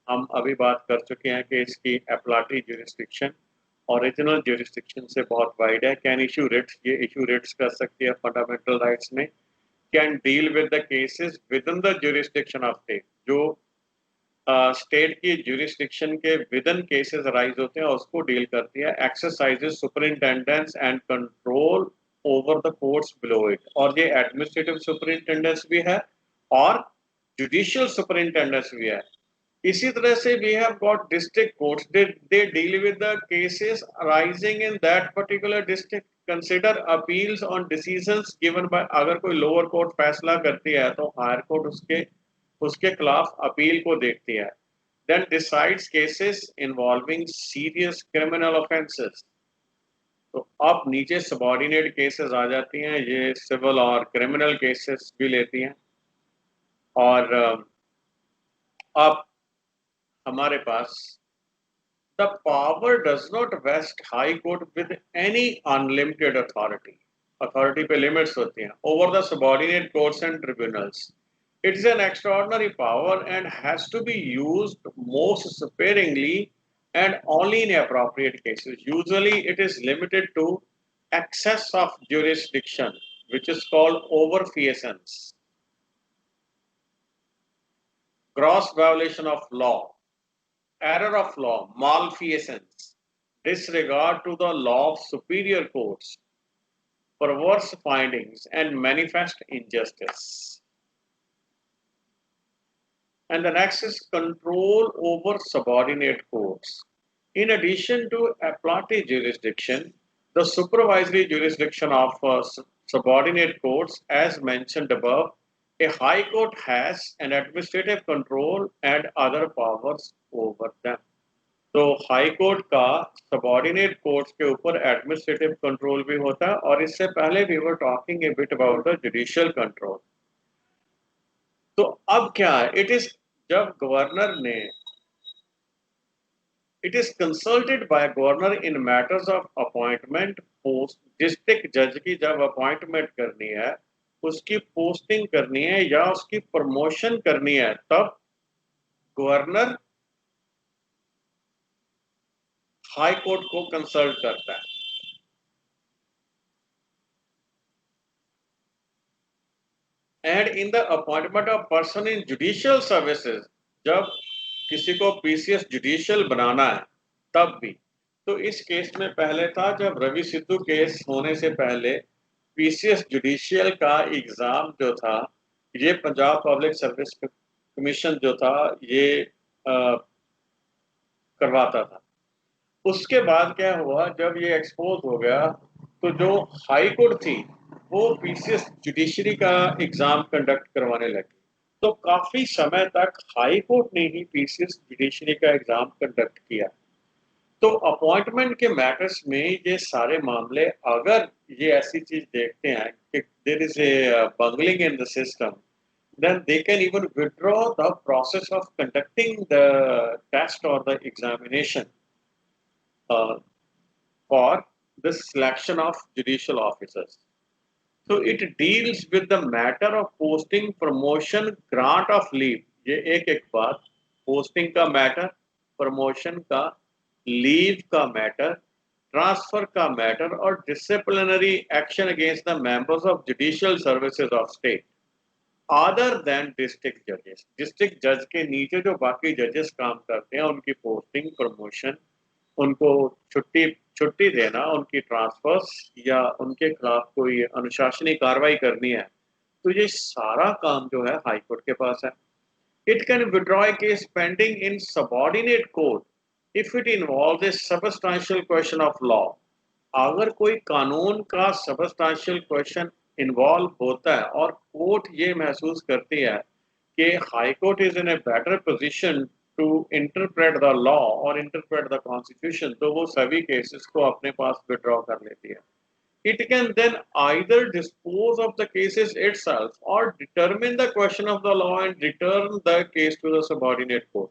Speaker 1: हम अभी बात कर चुके हैं कि इसकी एपलाटी ज्यूरिसडिक्शन ओरिजिनल ज्यूरिसडिक्शन से बहुत वाइड है. कैन इशू रिट्स, ये इशू रिट्स कर सकती है फंडामेंटल राइट्स में. Can deal with the cases within the jurisdiction of state, जो स्टेट की ज्यूरिसडिक्शन के विद इन केसेस राइज होते हैं उसको डील करती है. Exercises superintendence and control over the courts below it, और ये एडमिनिस्ट्रेटिव सुपरिंटेंडेंस भी है और जुडिशियल सुपरिंटेंडेंस भी है. इसी तरह से we have got district courts, they deal with the cases arising in that particular district. Consider appeals on decisions given by, अगर कोई लोअर कोर्ट फैसला करती है तो हायर कोर्ट उसके उसके खिलाफ अपील को देखती है. Then decides cases involving serious criminal offences. तो अब नीचे सबऑर्डिनेट केसेस आ जाती हैं, ये सिविल और क्रिमिनल केसेस भी लेती हैं. और अब हमारे पास the power does not vest high court with any unlimited authority. Authority पे limits होती हैं over the subordinate courts and tribunals. It is an extraordinary power and has to be used most sparingly and only in appropriate cases. Usually it is limited to excess of jurisdiction, which is called overfeasance. gross violation of law, error of law, malfeasance, disregard to the law of superior courts, perverse findings, and manifest injustice. And the next is control over subordinate courts. In addition to appellate jurisdiction, the supervisory jurisdiction of subordinate courts, as mentioned above, a high court has an administrative control and other powers over them. तो हाई कोर्ट का सबॉर्डिनेट कोर्ट्स के ऊपर एडमिनिस्ट्रेटिव कंट्रोल भी होता है और इससे पहले we were talking a bit about the judicial control. तो अब क्या है, इट इज जब गवर्नर ने it is consulted by governor in matters of appointment post. District जज की जब अपॉइंटमेंट करनी है, उसकी पोस्टिंग करनी है या उसकी प्रमोशन करनी है, तब गवर्नर हाई कोर्ट को कंसल्ट करता है. And in the appointment of person in judicial services, जब किसी को पीसीएस जुडिशियल बनाना है तब भी. तो इस केस में पहले था, जब रवि सिद्धू केस होने से पहले पीसीएस जुडिशियल का एग्जाम जो था, ये पंजाब पब्लिक सर्विस कमीशन जो था ये करवाता था. उसके बाद क्या हुआ, जब ये एक्सपोज हो गया तो जो हाई कोर्ट थी वो पीसीएस जुडिशरी का एग्जाम कंडक्ट करवाने लगी. तो काफी समय तक हाई कोर्ट ने ही पीसीएस जुडिशरी का एग्जाम कंडक्ट किया. तो अपॉइंटमेंट के मैटर्स में ये सारे मामले, अगर ये ऐसी चीज देखते हैं कि there is a bungling in the system, then they can even withdraw the process of conducting the test or the examination for the selection of judicial officers. So it deals with the matter of posting, promotion, grant of leave. ये एक बात, पोस्टिंग का मैटर, प्रमोशन का, लीव का मैटर, ट्रांसफर का मैटर और disciplinary action against the members of judicial services of state other than district जजेस. डिस्ट्रिक्ट जज के नीचे जो बाकी जजेस काम करते हैं, उनकी पोस्टिंग, प्रमोशन, उनको छुट्टी देना, उनकी ट्रांसफर्स या उनके खिलाफ कोई अनुशासनिक कार्रवाई करनी है, तो ये सारा काम जो है हाई कोर्ट के पास है. It can withdraw A case pending in subordinate court if it involves A substantial question of law. अगर कोई कानून का सबस्टेंशियल क्वेश्चन इन्वॉल्व होता है और कोर्ट ये महसूस करती है कि high court is in a better position to interpret the law और इंटरप्रेट द कॉन्स्टिट्यूशन, तो वो सभी केसेस को अपने पास विड्रॉ कर लेती है. It can then either dispose of the cases itself or determine the question of the law and return the case to the subordinate court.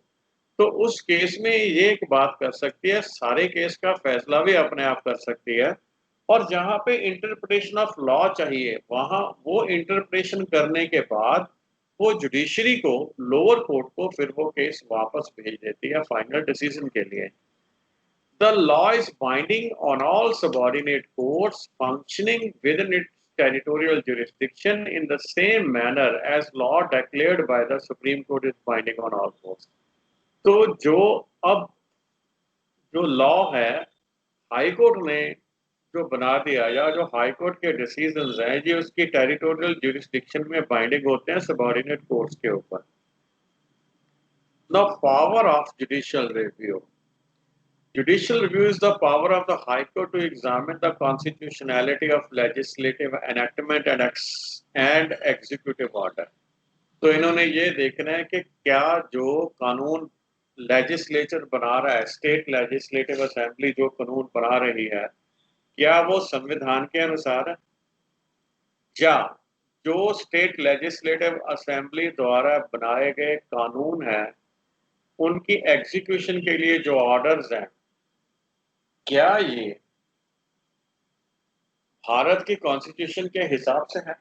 Speaker 1: तो उस केस में ये एक बात कर सकती है, सारे केस का फैसला भी अपने आप कर सकती है, और जहां पे इंटरप्रिटेशन ऑफ लॉ चाहिए वहां वो इंटरप्रिटेशन करने के बाद वो जुडिशरी को, लोअर कोर्ट को, फिर वो केस वापस भेज देती है फाइनल डिसीजन के लिए. The law is binding on all subordinate courts functioning within its territorial jurisdiction in the same manner as law declared by the Supreme Court is binding on all courts. तो जो लॉ है हाई कोर्ट ने जो बना दिया, या जो हाई कोर्ट के डिसीजंस हैं, ये उसकी टेरिटोरियल जुरिस्डिक्शन में बाइंडिंग होते हैं सबऑर्डिनेट कोर्ट्स के ऊपर. The power of judicial review. Judicial review is the power of the High Court to examine the constitutionality of legislative enactment and executive order. तो इन्होंने ये देखना है कि क्या जो कानून लेजिस्लेचर बना रहा है, स्टेट लेजिस्लेटिव असेंबली जो कानून बना रही है, क्या वो संविधान के अनुसार है, या जो स्टेट लेजिस्लेटिव असेंबली द्वारा बनाए गए कानून हैं उनकी एग्जीक्यूशन के लिए जो ऑर्डर्स हैं, क्या ये भारत की कॉन्स्टिट्यूशन के हिसाब से है.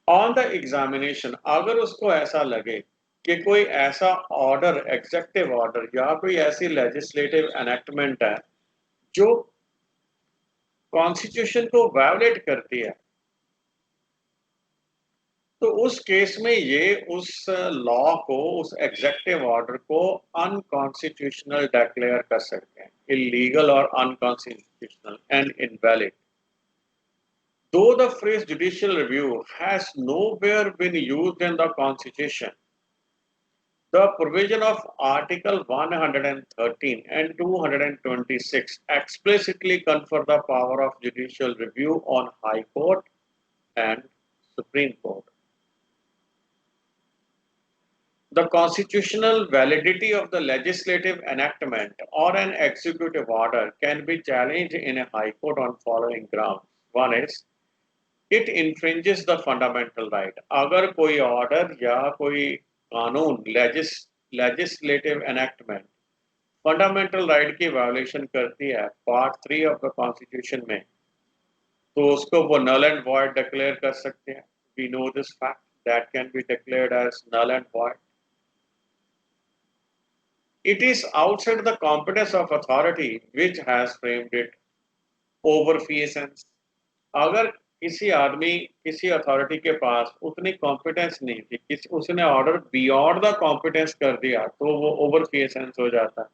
Speaker 1: ऑन द एग्जामिनेशन, अगर उसको ऐसा लगे कि कोई ऐसा ऑर्डर, एग्जेक्टिव ऑर्डर या कोई ऐसी लेजिस्लेटिव एनेक्टमेंट है जो कॉन्स्टिट्यूशन को वायोलेट करती है, तो उस केस में ये उस लॉ को, उस एग्जेक्टिव ऑर्डर को अनकॉन्स्टिट्यूशनल डिक्लेयर कर सकते हैं, इलीगल और unconstitutional and invalid. Though the phrase judicial review has nowhere been used in the Constitution, the provision of Article 113 and 226 explicitly confer the power of judicial review on High Court and Supreme Court. The constitutional validity of the legislative enactment or an executive order can be challenged in a High Court on following grounds. One is, it infringes the fundamental right. अगर कोई ऑर्डर या कोई कानून लेजिस्लेटिव एनेक्टमेंट फंडामेंटल राइट की वायोलेशन करती है पार्ट 3 ऑफ द कॉन्स्टिट्यूशन में, तो उसको वो नल एंड वॉइड डिक्लेयर कर सकते हैं. We know this fact that can be declared as null and void. It is outside the competence of authority which has framed it. Overfeasance. अगर किसी आदमी, किसी अथॉरिटी के पास उतनी कॉम्पिटेंस नहीं थी, उसने ऑर्डर बियॉन्ड द कॉम्पिटेंस कर दिया, तो वो ओवरफिएसेंस हो जाता है.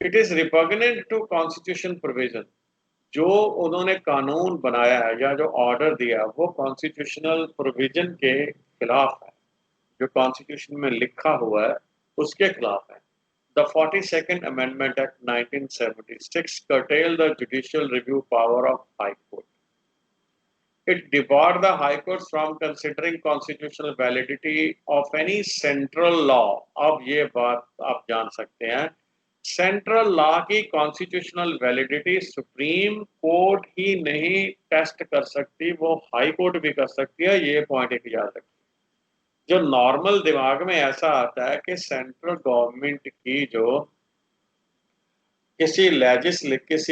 Speaker 1: It is repugnant to constitution provision. जो उन्होंने कानून बनाया है या जो ऑर्डर दिया वो कॉन्स्टिट्यूशनल प्रोविजन के खिलाफ है, जो कॉन्स्टिट्यूशन में लिखा हुआ है उसके खिलाफ है. The 42nd Amendment Act 1976 curtailed the judicial review power of High Court. It debarred the High Courts from considering constitutional validity of any central law. अब ये बात आप जान सकते हैं, सेंट्रल लॉ की कॉन्स्टिट्यूशनल वैलिडिटी सुप्रीम कोर्ट ही नहीं टेस्ट कर सकती, वो हाई कोर्ट भी कर सकती है. ये पॉइंट एक याद रखिए. जो नॉर्मल दिमाग में ऐसा आता है कि सेंट्रल गवर्नमेंट की जो किसी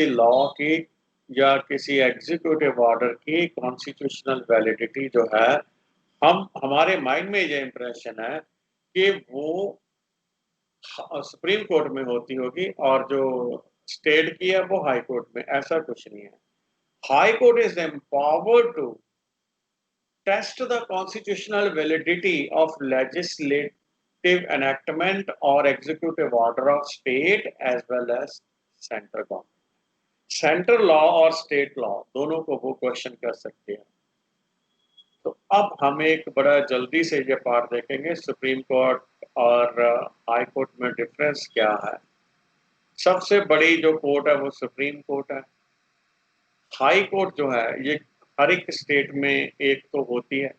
Speaker 1: लॉ की या किसी एग्जीक्यूटिव ऑर्डर की कॉन्स्टिट्यूशनल वैलिडिटी जो है, हमारे माइंड में ये इंप्रेशन है कि वो सुप्रीम कोर्ट में होती होगी और जो स्टेट की है वो हाई कोर्ट में. ऐसा कुछ नहीं है. High court is empowered to test the constitutional validity of legislative enactment or executive order of state as well as central government. Central law और स्टेट लॉ दोनों को वो क्वेश्चन कर सकते हैं. तो अब हम एक बड़ा जल्दी से ये पार्ट देखेंगे, सुप्रीम कोर्ट और हाई कोर्ट में डिफरेंस क्या है. सबसे बड़ी जो कोर्ट है वो सुप्रीम कोर्ट है. हाई कोर्ट जो है ये हर एक स्टेट में एक तो होती है.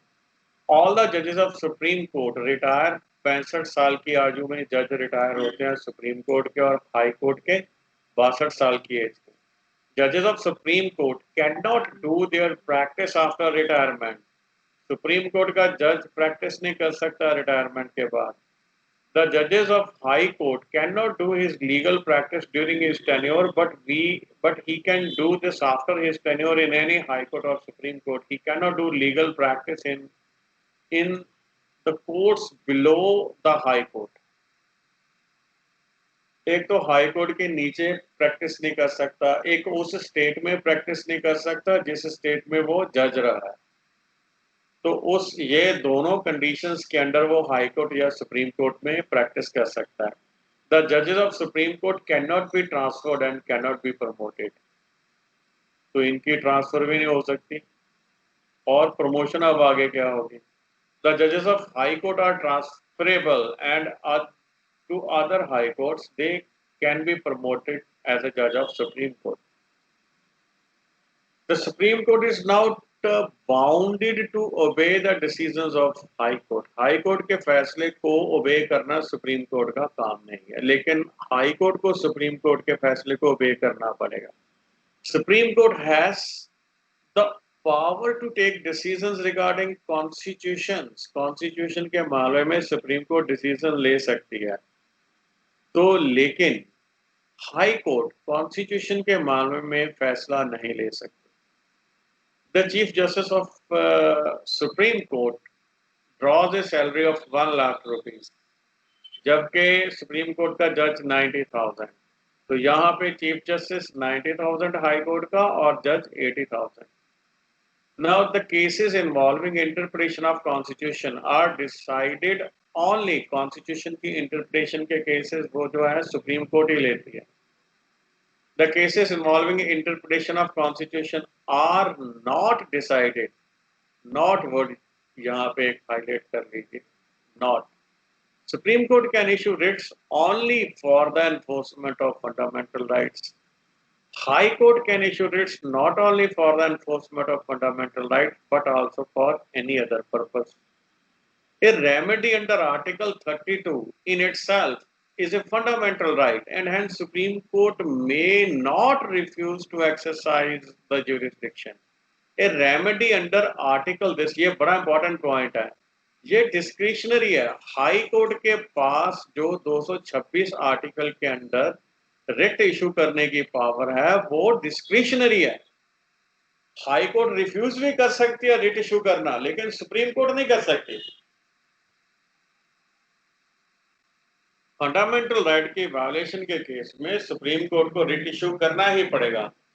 Speaker 1: ऑल द जजेस ऑफ सुप्रीम कोर्ट रिटायर. 65 साल की आयु में जज रिटायर होते हैं सुप्रीम कोर्ट के और हाई कोर्ट के 62 साल की एज में. जजेस of supreme court can not do their practice after retirement. Supreme court का जज प्रैक्टिस नहीं कर सकता रिटायरमेंट के बाद. The judges of High Court cannot do his legal practice during his tenure, but he can do this after his tenure in any High Court or Supreme Court. He cannot do legal practice in the courts below the High Court. एक तो हाई कोर्ट के नीचे प्रैक्टिस नहीं कर सकता, एक उस स्टेट में प्रैक्टिस नहीं कर सकता जिस स्टेट में वो जज रहा है. तो उस ये दोनों कंडीशंस के अंडर वो हाई कोर्ट या सुप्रीम कोर्ट में प्रैक्टिस कर सकता है. द जजेस of supreme court can not be transferred and can not be promoted. तो इनकी ट्रांसफर भी नहीं हो सकती और प्रमोशन अब आगे क्या होगी. द जजेस of high court are transferable and to other high courts. They can be promoted as a जज of supreme court. The Supreme Court is now bounded to obey the decisions of High Court. High Court के फैसले को obey करना Supreme Court का काम नहीं है, लेकिन High Court को Supreme Court के फैसले को obey करना पड़ेगा. Supreme Court has the power to take decisions regarding constitutions. Constitution के मामले में Supreme Court decision ले सकती है. तो लेकिन High Court Constitution के मामले में फैसला नहीं ले सकती. The Chief Justice of Supreme Court draws a salary of 1 lakh rupees, जबकि सुप्रीम कोर्ट का जज 90,000. तो यहाँ पे चीफ जस्टिस 90,000 हाई कोर्ट का और जज 80,000. Now, the cases involving interpretation of constitution are decided only constitution की interpretation के cases वो जो है सुप्रीम कोर्ट ही लेती है. The cases involving interpretation of constitution are not decided. Not word यहाँ पे एक highlight कर लीजिए. Not. Supreme Court can issue writs only for the enforcement of fundamental rights. High Court can issue writs not only for the enforcement of fundamental rights but also for any other purpose. A remedy under Article 32 in itself is a fundamental right and hence Supreme Court may not refuse to exercise the jurisdiction. A remedy under Article this ये बड़ा important point है. ये डिस्क्रिशनरी है. हाई कोर्ट के पास जो 226 आर्टिकल के अंडर रिट इशू करने की पावर है वो डिस्क्रिशनरी है. हाई कोर्ट रिफ्यूज भी कर सकती है रिट इशू करना, लेकिन सुप्रीम कोर्ट नहीं कर सकती. फंडामेंटल राइट की वायलेशन के केस में सुप्रीम कोर्ट को रिट इशू करना ही पड़ेगा.